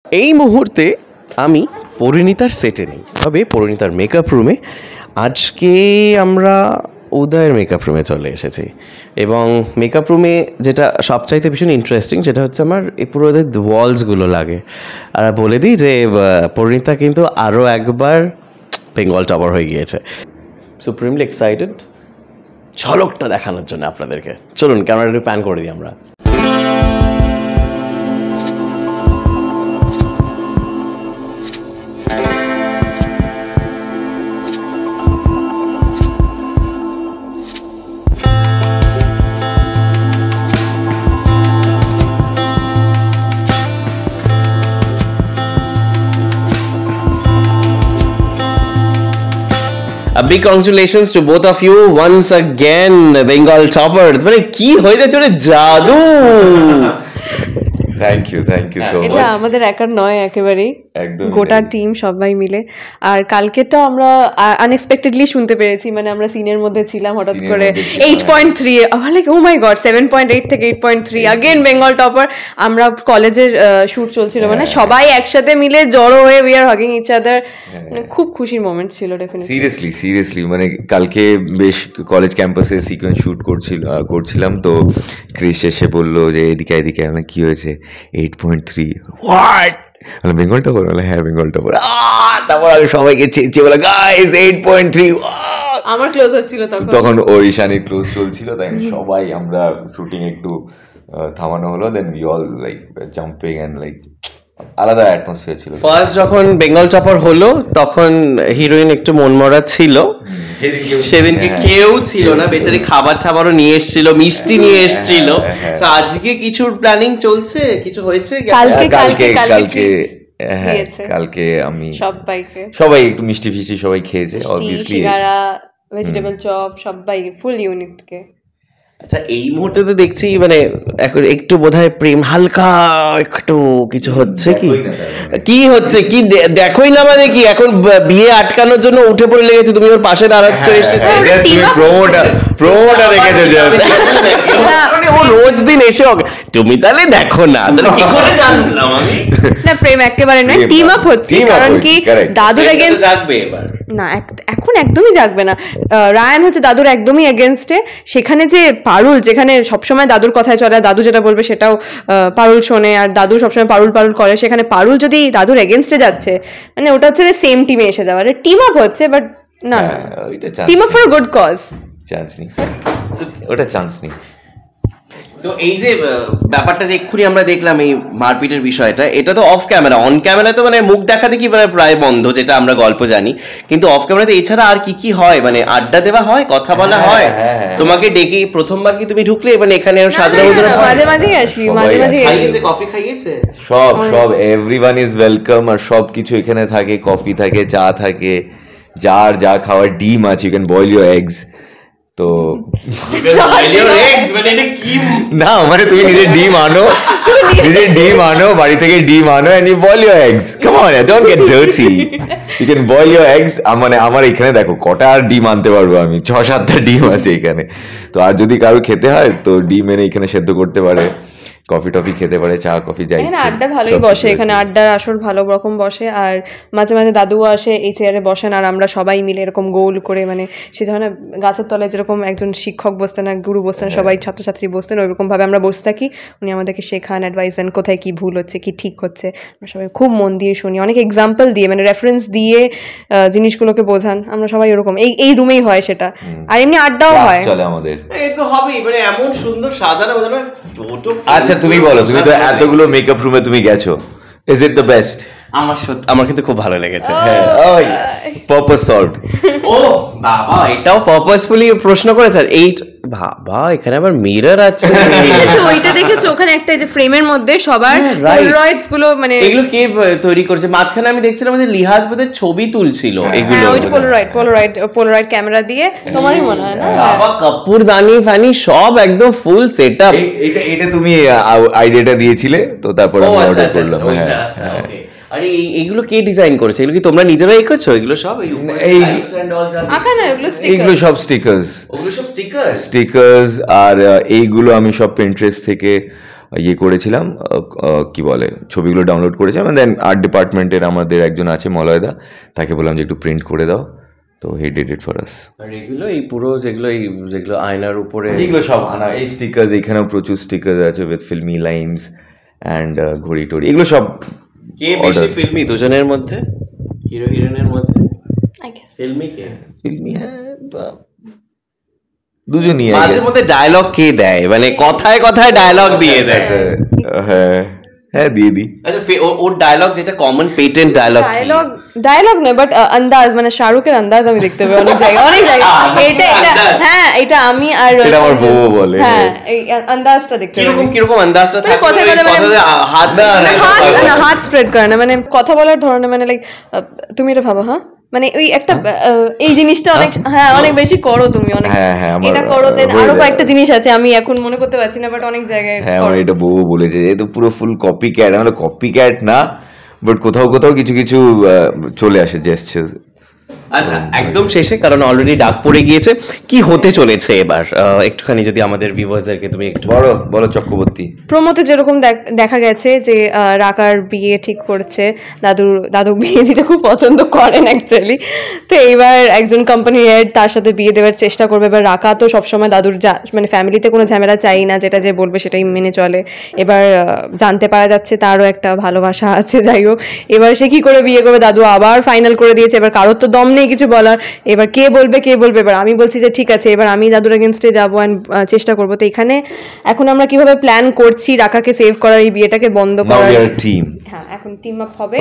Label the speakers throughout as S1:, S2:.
S1: এই মুহূর্তে আমি পরিণীতার সেটে নেই, তবে পরিণীতার মেকআপ রুমে। আজকে আমরা উদয়ের মেকআপ রুমে চলে এসেছি এবং মেকআপ রুমে যেটা সবচাইতে ভীষণ ইন্টারেস্টিং সেটা হচ্ছে আমার এই পুরো ওয়ালসগুলো লাগে। আর বলে দিই যে পরিণীতা কিন্তু আরও একবার বেঙ্গল টপার হয়ে গিয়েছে। সুপ্রিমলি এক্সাইটেড ঝলকটা দেখানোর জন্য আপনাদেরকে। চলুন ক্যামেরাটা প্যান করে দিই আমরা। A big congratulations to both of you once again, Bengal toppers. মানে কি হয়ে যাচ্ছে ওরে জাদু।
S2: Thank you so much.
S3: এটা আমাদের একার নয়, একেবারেই গোটা টিম সবাই মিলে। আর কালকেটাও আমরা আনএক্সপেক্টেডলি শুনতে পেরেছি, মানে আমরা সিনের মধ্যে ছিলাম, হঠাৎ করে 8.3 আমার লাইক ও মাই গড 7.8 থেকে 8.3 अगेन বেঙ্গল টপার। আমরা কলেজের শুট চলছিল, মানে সবাই একসাথে মিলে জড়ো হয়ে we are hugging each other, মানে খুব খুশির মোমেন্ট ছিল ডেফিনেটলি।
S2: সিরিয়াসলি মানে কালকে বেশ কলেজ ক্যাম্পাসে সিকোয়েন্স শুট করছিলাম, তো ক্রিস এসে বললো যে এদিকে মানে কি হয়েছে 8.3 হোয়াট বেঙ্গল টপার, বলে হ্যাঁ বেঙ্গল টপার। তারপর আমি সবাইকে চেঁচিয়ে বলে গাইস 8.3।
S3: আমার ক্লোজ হচ্ছিল
S2: তখন ওর ঈশানীর ক্লোজ চলছিল, তাই সবাই আমরা শুটিং একটু থামানো হলো, then we all like jumping and like আলাদা অ্যাটমসফিয়ার ছিল।
S1: ফার্স্ট যখন বেঙ্গল টপার হলো তখন হিরোইন একটু মনমরা ছিল, সেদিনকে কেউ ছিল না, বেচারি খাবার টাবারও নিয়ে এসেছিল, মিষ্টি নিয়ে এসেছিল। আজকে কিছু প্ল্যানিং চলছে, কিছু হয়েছে
S2: কালকে আমি সবাই একটু মিষ্টি ফিষ্টি সবাই খেয়েছে, অবভিয়াসলি
S3: ভেজিটেবল চপ সবাই ফুল ইউনিটকে।
S1: আচ্ছা এই মুহূর্তে তো দেখছি মানে এখন একটু বোধহয় প্রেম হালকা একটু কিছু হচ্ছে, কি হচ্ছে কি দেখোই না, মানে কি এখন বিয়ে আটকানোর জন্য উঠে পড়ে লেগেছে, তুমি ওর পাশে দাঁড়াচ্ছ,
S2: প্রোমোটা দেখেছো
S1: ও রোজ দিন এসে তুমি তাহলে দেখো না, তাহলে কি করে জানলাম আমি?
S3: না প্রেম একেবারে নয়, টিম আপ হচ্ছে, কারণ কি দাদুর এগেইনস্ট
S1: জাগবে এবার
S3: না, এখন একদমই জাগবে না। রায়ান হচ্ছে দাদুর একদমই এগেনস্টে, সেখানে যে পারুল যেখানে সবসময় দাদুর কথায় চলে, দাদু যেটা বলবে সেটাও পারুল শোনে, আর দাদু সবসময় পারুল করে, সেখানে পারুল যদি দাদুর এগেনস্টে যাচ্ছে, মানে ওটা হচ্ছে যে সেম টিমে এসে যাওয়ার টিম আপ হচ্ছে, বাট না team up for good cause,
S2: chance নেই, ওটা চান্স নেই।
S1: তো এই যে ব্যাপারটা যে এক্ষুনি আমরা দেখলাম এই মারপিটের বিষয়টা, এটা তো অফ ক্যামেরা, অন ক্যামেরায় তো মানে মুখ দেখা দেখি প্রায় বন্ধ, যেটা আমরা গল্প জানি, কিন্তু অফ ক্যামেরাতে এছাড়া আর কি হয়, মানে আড্ডা দেওয়া হয়, কথা বলা হয়, তোমাকে ডেকে প্রথমবার কি তুমি ঢুকলে মানে এখানে সাজরা গোজরা
S3: মাঝে আসি,
S1: খাইয়েছে, কফি খাইয়েছে,
S2: সব এভরিওয়ান ইজ ওয়েলকাম, আর সব কিছু এখানে থাকে, কফি থাকে, চা থাকে, যার যা খাওয়ার, ডিম আছে, you can boil your eggs. তো না মানে তুমি নিজের ডিম আনো বাড়ি থেকে, ডিম আনো and you boil your eggs, come on don't get dirty, you can boil your eggs। মানে আমার এখানে দেখো কটা আর ডিম আনতে পারবো আমি, 6-7টা ডিম আছে এখানে, তো আর যদি কারো খেতে হয় তো ডিম এনে এখানে সেদ্ধ করতে পারে, কফি টফি খেতে পারে, চা কফি যাই,
S3: আড্ডা ভালোই বসে এখানে, আড্ডার আসর ভালো রকম বসে, আর মাঝে মাঝে দাদুও আসে এই চেয়ারে বসেন, আর আমরা সবাই মিলে এরকম গোল করে, মানে সে ধরনের গাছের তলায় যেরকম একজন শিক্ষক বসতেন আর গুরু বসতেন, সবাই ছাত্রছাত্রী বসতেন, ওইরকম ভাবে আমরা বসে থাকি, উনি আমাদেরকে শেখান, অ্যাডভাইস দেন, কোথায় কি ভুল হচ্ছে কি ঠিক হচ্ছে, আমরা সবাই খুব মন দিয়ে শুনি, অনেক এক্সাম্পল দিয়ে মানে রেফারেন্স দিয়ে জিনিসগুলোকে বোঝান, আমরা সবাই ওরকম এই রুমেই হয় সেটা, আর এমনি আড্ডাও হয়
S2: চলে আমাদের,
S1: এই তো হবেই, মানে এমন সুন্দর সাজানো বোঝানো।
S2: আচ্ছা তুমি বলো, তুমি তো এতগুলো মেকআপ রুমে তুমি গেছো, ইজ ইট দ্য বেস্ট?
S1: আমার কিন্তু খুব ভালো লেগেছে,
S2: হ্যাঁ পারপাস সলভড।
S1: ও বাবা, এটাও পারপাসফুলি প্রশ্ন করেছে, এই বাবা এখানে আবার মিরর আছে,
S3: ওইটা দেখেছো ওখানে একটা যে ফ্রেমের মধ্যে সবার পোলারয়েডস গুলো, মানে এগুলো
S1: কে তৈরি করেছে? মাঝখানে আমি দেখছিলাম যে লিহাজ বোধহয় ছবি তুলছিল, এগুলো
S3: ওইটা পোলারয়েড ক্যামেরা দিয়ে, তোমারই মনে হয় না?
S1: বাবা কাপুর দানি ফানি সব একদম ফুল সেটআপ।
S2: এটা তুমি আইডিয়াটা দিয়েছিলে তো, তারপর আমি অর্ডার করলাম।
S1: আরে এইগুলো কে ডিজাইন করেছে? এগুলো কি তোমরা নিজেরা এঁকেছো? এগুলো সব
S2: এইগুলো সব স্টিকার্স, আর এইগুলো আমি সব পিন্টারেস্ট থেকে ইয়ে করেছিলাম, কি বলে, ছবিগুলো ডাউনলোড করেছিলাম। দেন আর্ট ডিপার্টমেন্টের আমাদের একজন আছে মলয়দা, তাকে বললাম যে একটু প্রিন্ট করে দাও, তো he did it for us.
S1: আর এগুলো এই পুরো যেগুলো আয়নার উপরে
S2: এগুলো সব আনা, এই স্টিকার্স, এখানেও প্রচুর স্টিকার্স আছে উইথ ফিল্মি লাইনস অ্যান্ড ঘড়ি টড়ি, এগুলো সব।
S1: কে বেশি ফিল্মি দুজনের মধ্যে, হিরো হিরোইনের মধ্যে?
S3: আই গেস
S1: ফিল্মি কে?
S2: ফিল্মি, হ্যাঁ, দুজনই।
S1: মাঝে মধ্যে ডায়লগ কে দেয়, মানে কথায় কথায় ডায়লগ দিয়ে দেয়।
S2: হ্যাঁ হ্যাঁ, দিয়ে দিই।
S1: আচ্ছা, ওর ডায়লগ যেটা কমন পেটেন্ট ডায়লগ,
S3: ডায়লগ নয় বাট আন্দাজ, মানে শাহরুখের আন্দাজ আমি দেখতে পাই অনেক জায়গায় এটা হ্যাঁ, এটা আমি আর
S2: এটা আমার বউ বলে।
S3: হ্যাঁ, এই আন্দাজটা দেখতে পাই।
S1: কিরকম আন্দাজটা থাকে?
S3: কথা বলে হাত স্প্রেড করে না, মানে কথা বলার ধরনে, মানে লাইক তুমি এটা ভাবো, হ্যাঁ, মানে ওই একটা এই জিনিসটা অনেক, হ্যাঁ, অনেক বেশি করো তুমি, অনেক এটা করো, দেন আরো কয়েকটা জিনিস আছে আমি এখন মনে করতে পারছি না, বাট অনেক জায়গায়।
S2: হ্যাঁ, আমার এটা বউ বলেছে, এ তো পুরো ফুল কপি ক্যাট। আমরা কপি ক্যাট না, বাট কোথাও কোথাও কিছু কিছু চলে আসে জেস্টার্স।
S1: আচ্ছা, একদম শেষে, কারণ অলরেডি ডাক পড়ে গিয়েছে, কি হতে চলেছে এবার একটুখানি যদি আমাদের ভিউয়ার্সদেরকে তুমি একটু
S2: বলো চক্রবর্তী।
S3: প্রমোতে যেরকম দেখা গেছে যে রাকার বিয়ে ঠিক করছে, দাদু বিয়ে দিতে খুব পছন্দ করেন অ্যাকচুয়ালি, তো এইবার একজন কোম্পানি হেড তার সাথে বিয়ে দেওয়ার চেষ্টা করবে। এবার রাকা তো সবসময় দাদুর মানে ফ্যামিলিতে কোনো ঝামেলা চাই না, যেটা যে বলবে সেটাই মেনে চলে। এবার জানতে পারা যাচ্ছে তারও একটা ভালোবাসা আছে, যাই হোক, এবার সে কি করে বিয়ে করবে, দাদু আবার ফাইনাল করে দিয়েছে। এবার কারোর তো দম নেই কিছু বলার, এবার কে বলবে। এবার আমি বলছি যে ঠিক আছে, এবার আমি দাদুর এগেনস্টে যাবো অ্যান্ড চেষ্টা করবো। তো এখানে এখন আমরা কিভাবে প্ল্যান করছি রাকাকে সেভ করার, এই বিয়েটাকে বন্ধ করার। হ্যাঁ, এখন টিম আপ হবে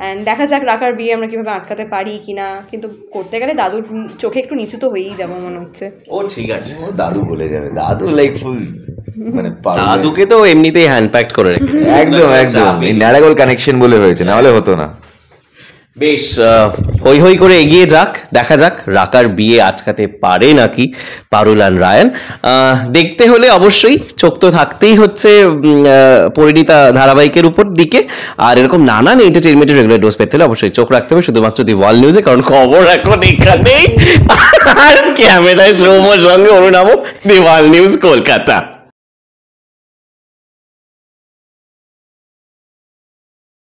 S3: এন্ড দেখা যাক রাকার বিয়ে আমরা কিভাবে আটকাতে পারি কিনা, কিন্তু করতে গেলে দাদুর চোখে একটু নিচু তো হয়েই যাবো মনে হচ্ছে।
S1: ও ঠিক আছে,
S2: দাদু বলে যাবে, দাদু লাইক ফুল, মানে
S1: দাদুকে তো এমনিতেই হ্যান্ড প্যাকড করে রেখেছে।
S2: একদম এই ন্যাড়াগোল কানেকশন বলে হয়েছে, না হলে হতো না।
S1: বেশ, হই হই করে এগিয়ে যাক, দেখা যাক রাকার বিয়ে আটকাতে পারে নাকি পারুল আর রায়ান। দেখতে হলে অবশ্যই চোখ তো থাকতেই হচ্ছে পরিণীতা ধারাবাহিকের উপর দিকে, আর এরকম নানান এন্টারটেইনমেন্টের রেগুলার ডোজ পেতে হলে অবশ্যই চোখ রাখতে হবে শুধুমাত্র দি ওয়ার্ল্ড নিউজে, কারণ খবর এখন এখানেই। আর ক্যামেরায় সৌম্যর সঙ্গে অরুণ, দি ওয়ার্ল্ড নিউজ, কলকাতা।